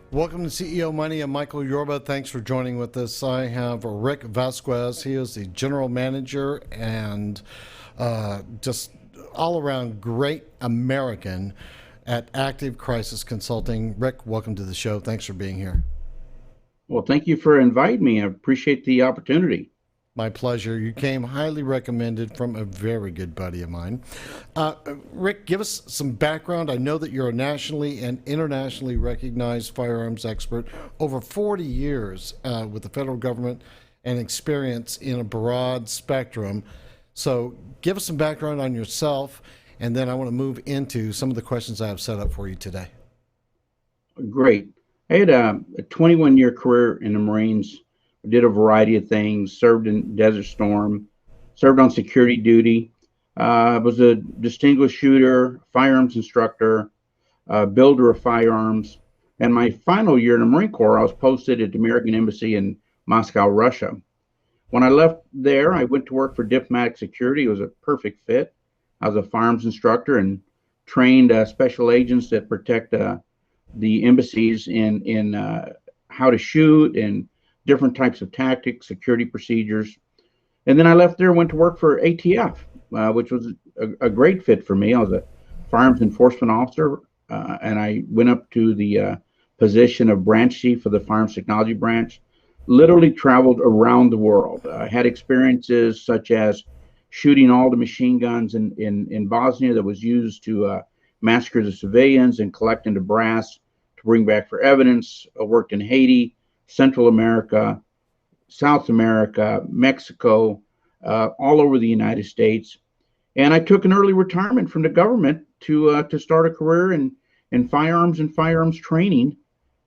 Welcome to CEO Money. I'm Michael Yorba. Thanks for joining with us. I have Rick Vasquez. He is the general manager and just all around great American at Active Crisis Consulting. Rick, welcome to the show. Thanks for being here. Well, thank you for inviting me. I appreciate the opportunity. My pleasure. You came highly recommended from a very good buddy of mine. Rick, give us some background. I know that you're a nationally and internationally recognized firearms expert, over 40 years with the federal government and experience in a broad spectrum. So give us some background on yourself, and then I want to move into some of the questions I have set up for you today. Great. I had a 21-year career in the Marines. Did a variety of things, served in Desert Storm, served on security duty, was a distinguished shooter, firearms instructor, builder of firearms. And my final year in the Marine Corps, I was posted at the American Embassy in Moscow, Russia. When I left there, I went to work for diplomatic security. It was a perfect fit. I was a firearms instructor and trained special agents that protect the embassies in how to shoot and different types of tactics, security procedures. And then I left there and went to work for ATF, which was a great fit for me. I was a firearms enforcement officer, and I went up to the position of branch chief of the firearms technology branch, literally traveled around the world. I had experiences such as shooting all the machine guns in Bosnia that was used to massacre the civilians and collecting the brass to bring back for evidence. I worked in Haiti, Central America, South America, Mexico, all over the United States. And I took an early retirement from the government to start a career in firearms and firearms training.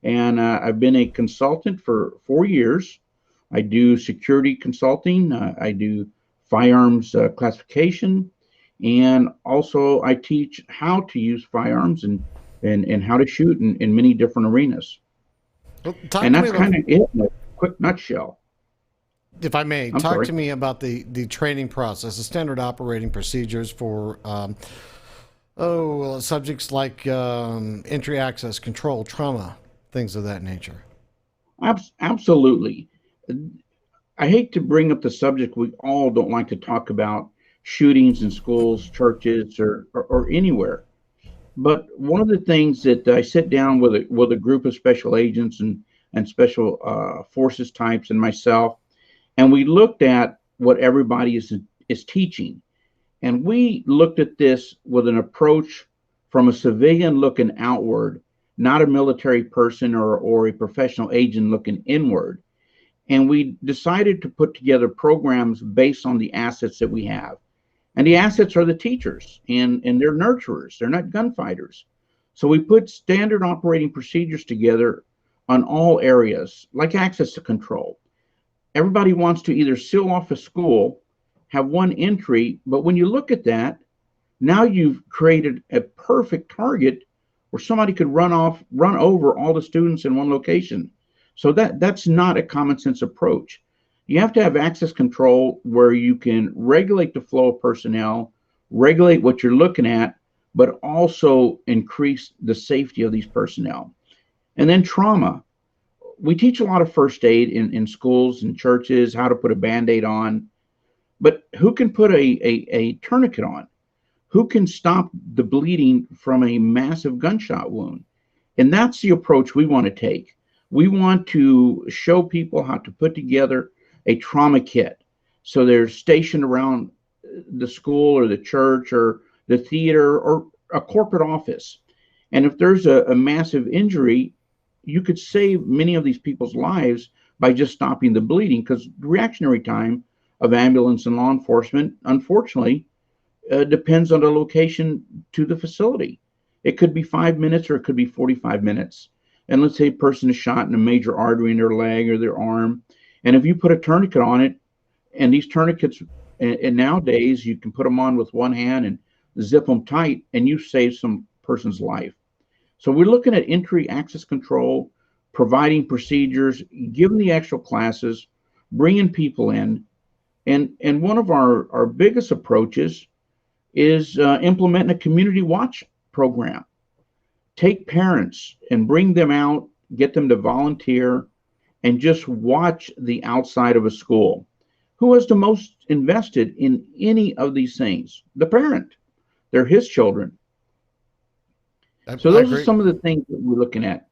And I've been a consultant for 4 years. I do security consulting. I do firearms classification. And also I teach how to use firearms and how to shoot in many different arenas. Well, and that's kind of it in a quick nutshell. If I may, talk to me about the training process, the standard operating procedures for subjects like entry, access, control, trauma, things of that nature. Absolutely. I hate to bring up the subject we all don't like to talk about, shootings in schools, churches, or anywhere. But one of the things that I sit down with a group of special agents and special forces types and myself, and we looked at what everybody is teaching. And we looked at this with an approach from a civilian looking outward, not a military person or a professional agent looking inward. And we decided to put together programs based on the assets that we have. And the assets are the teachers, and they're nurturers. They're not gunfighters. So we put standard operating procedures together on all areas, like access to control. Everybody wants to either seal off a school, have one entry, but when you look at that, now you've created a perfect target where somebody could run over all the students in one location. So that's not a common sense approach. You have to have access control where you can regulate the flow of personnel, regulate what you're looking at, but also increase the safety of these personnel. And then trauma. We teach a lot of first aid in schools and churches, how to put a Band-Aid on, but who can put a tourniquet on? Who can stop the bleeding from a massive gunshot wound? And that's the approach we want to take. We want to show people how to put together a trauma kit. So they're stationed around the school or the church or the theater or a corporate office. And if there's a massive injury, you could save many of these people's lives by just stopping the bleeding, because the reactionary time of ambulance and law enforcement, unfortunately, depends on the location to the facility. It could be 5 minutes or it could be 45 minutes. And let's say a person is shot in a major artery in their leg or their arm. And if you put a tourniquet on it, and these tourniquets, and nowadays you can put them on with one hand and zip them tight, and you save some person's life. So we're looking at entry access control, providing procedures, giving the actual classes, bringing people in. And one of our biggest approaches is implementing a community watch program. Take parents and bring them out, get them to volunteer, and just watch the outside of a school. Who is the most invested in any of these things? The parent. They're his children. So I those are agree. some of the things that we're looking at.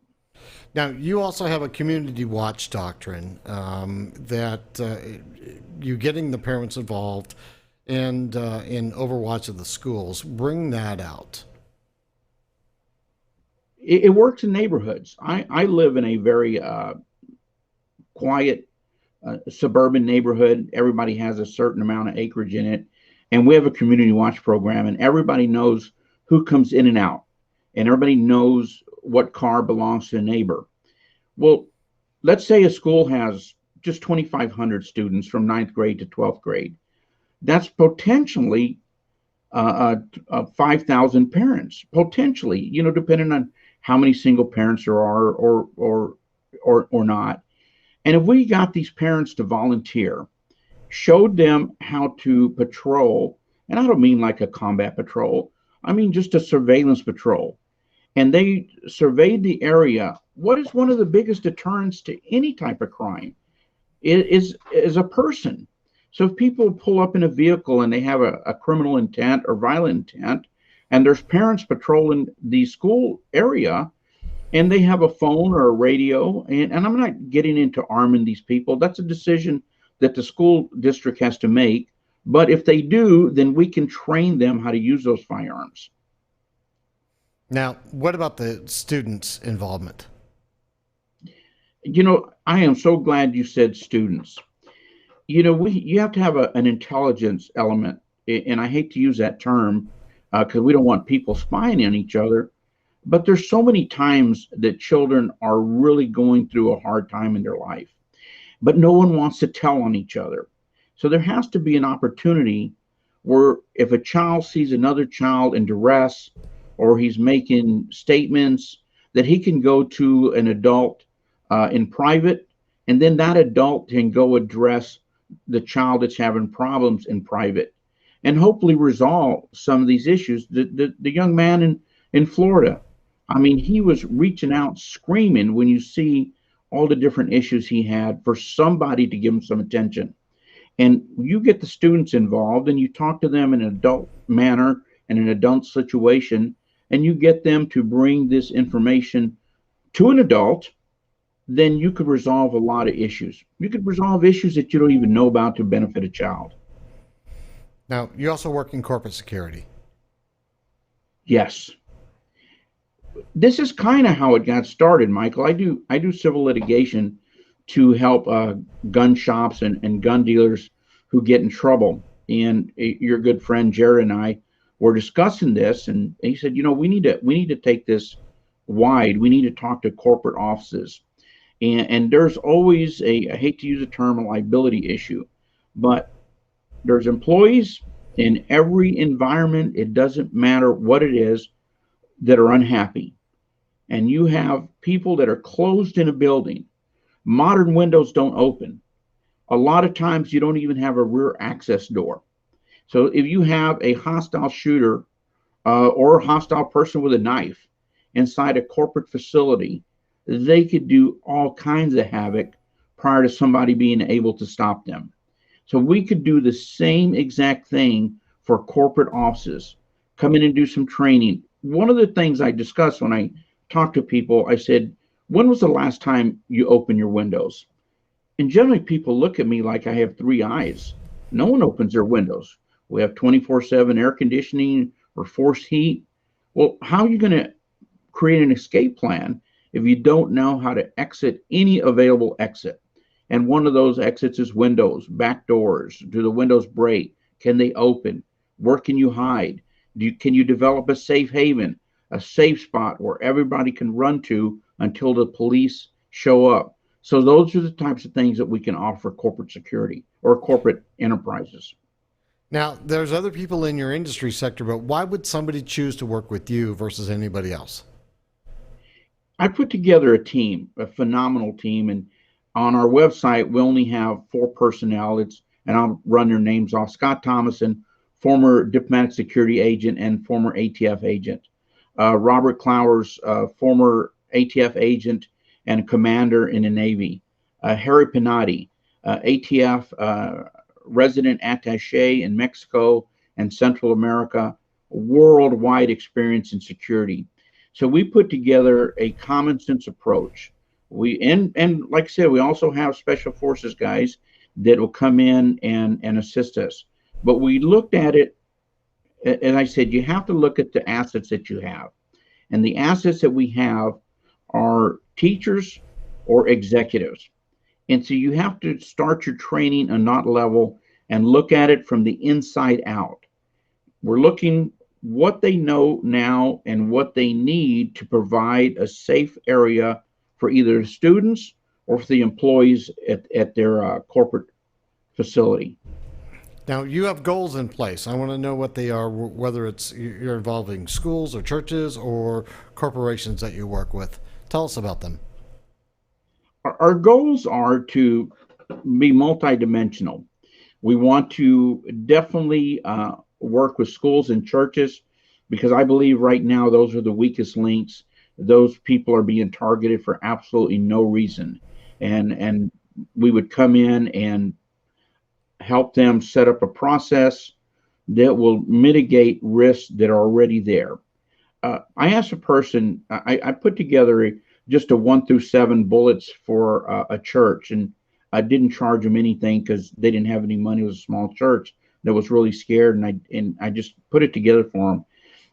Now, you also have a community watch doctrine that you're getting the parents involved and in overwatch of the schools. Bring that out. It works in neighborhoods. I live in a very quiet suburban neighborhood. Everybody has a certain amount of acreage in it. And we have a community watch program, and everybody knows who comes in and out, and everybody knows what car belongs to a neighbor. Well, let's say a school has just 2,500 students from ninth grade to 12th grade. That's potentially 5,000 parents, potentially, depending on how many single parents there are or not. And if we got these parents to volunteer, showed them how to patrol, and I don't mean like a combat patrol, I mean just a surveillance patrol, and they surveyed the area. What is one of the biggest deterrents to any type of crime? It is a person. So if people pull up in a vehicle and they have a criminal intent or violent intent, and there's parents patrolling the school area, and they have a phone or a radio, and I'm not getting into arming these people. That's a decision that the school district has to make. But if they do, then we can train them how to use those firearms. Now, what about the students' involvement? I am so glad you said students. You have to have an intelligence element, and I hate to use that term because we don't want people spying on each other. But there's so many times that children are really going through a hard time in their life, but no one wants to tell on each other. So there has to be an opportunity where if a child sees another child in duress or he's making statements, that he can go to an adult in private, and then that adult can go address the child that's having problems in private and hopefully resolve some of these issues. The young man in Florida, I mean, he was reaching out screaming when you see all the different issues he had for somebody to give him some attention. And you get the students involved and you talk to them in an adult manner and an adult situation, and you get them to bring this information to an adult, then you could resolve a lot of issues. You could resolve issues that you don't even know about to benefit a child. Now, you also work in corporate security. Yes. This is kind of how it got started, Michael. I do civil litigation to help gun shops and gun dealers who get in trouble. And your good friend Jared and I were discussing this, and he said, we need to take this wide. We need to talk to corporate offices. And there's always I hate to use the term, a liability issue, but there's employees in every environment, it doesn't matter what it is, that are unhappy. And you have people that are closed in a building. Modern windows don't open. A lot of times you don't even have a rear access door. So if you have a hostile shooter or a hostile person with a knife inside a corporate facility, they could do all kinds of havoc prior to somebody being able to stop them. So we could do the same exact thing for corporate offices. Come in and do some training. One of the things I discussed when I talk to people, I said, when was the last time you opened your windows? And generally people look at me like I have three eyes. No one opens their windows. We have 24/7 air conditioning or forced heat. Well, how are you going to create an escape plan if you don't know how to exit any available exit? And one of those exits is windows, back doors. Do the windows break? Can they open? Where can you hide? Can you develop a safe haven? a safe spot where everybody can run to until the police show up. So those are the types of things that we can offer corporate security or corporate enterprises. Now, there's other people in your industry sector, but why would somebody choose to work with you versus anybody else? I put together a team, a phenomenal team, and on our website we only have 4 personnel. And I'll run their names off: Scott Thomason, former diplomatic security agent and former ATF agent; Robert Clowers, former ATF agent and commander in the Navy; Harry Pinati, ATF resident attaché in Mexico and Central America, worldwide experience in security. So we put together a common sense approach. And like I said, we also have special forces guys that will come in and assist us. But we looked at it, as I said, you have to look at the assets that you have. And the assets that we have are teachers or executives. And so you have to start your training on that level and look at it from the inside out. We're looking what they know now and what they need to provide a safe area for either the students or for the employees at their corporate facility. Now, you have goals in place. I want to know what they are, whether it's you're involving schools or churches or corporations that you work with. Tell us about them. Our goals are to be multidimensional. We want to definitely work with schools and churches because I believe right now those are the weakest links. Those people are being targeted for absolutely no reason. And we would come in and help them set up a process that will mitigate risks that are already there. I asked a person, I put together just a 1 through 7 bullets for a church, and I didn't charge them anything because they didn't have any money. It was a small church that was really scared, and I just put it together for them.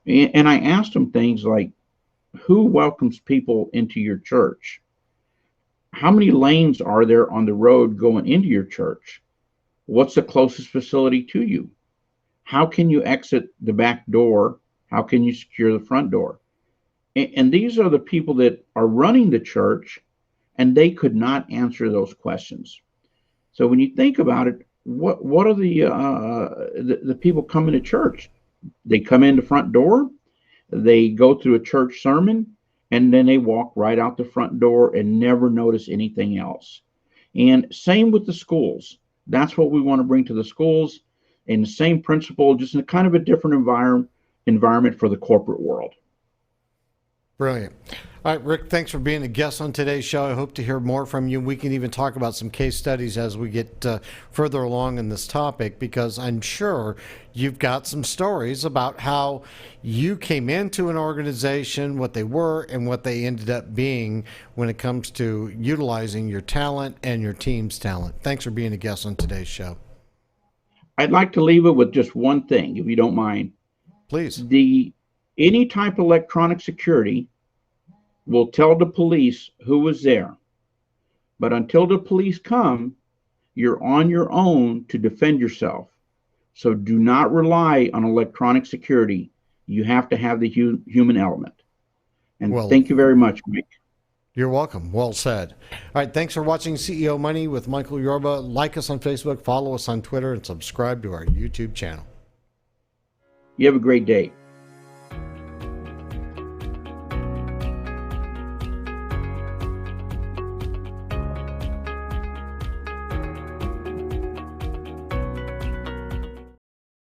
And I asked them things like, who welcomes people into your church? How many lanes are there on the road going into your church? What's the closest facility to you? How can you exit the back door? How can you secure the front door? And these are the people that are running the church, and they could not answer those questions. So when you think about it, what are the people coming to church? They come in the front door, they go through a church sermon, and then they walk right out the front door and never notice anything else. And same with the schools. That's what we want to bring to the schools, and the same principle, just in a kind of a different environment for the corporate world. Brilliant. All right, Rick, thanks for being a guest on today's show. I hope to hear more from you. We can even talk about some case studies as we get further along in this topic, because I'm sure you've got some stories about how you came into an organization, what they were, and what they ended up being when it comes to utilizing your talent and your team's talent. Thanks for being a guest on today's show. I'd like to leave it with just one thing, if you don't mind. Please. Any type of electronic security will tell the police who was there. But until the police come, you're on your own to defend yourself. So do not rely on electronic security. You have to have the human element. And thank you very much, Mike. You're welcome. Well said. All right. Thanks for watching CEO Money with Michael Yorba. Like us on Facebook, follow us on Twitter, and subscribe to our YouTube channel. You have a great day.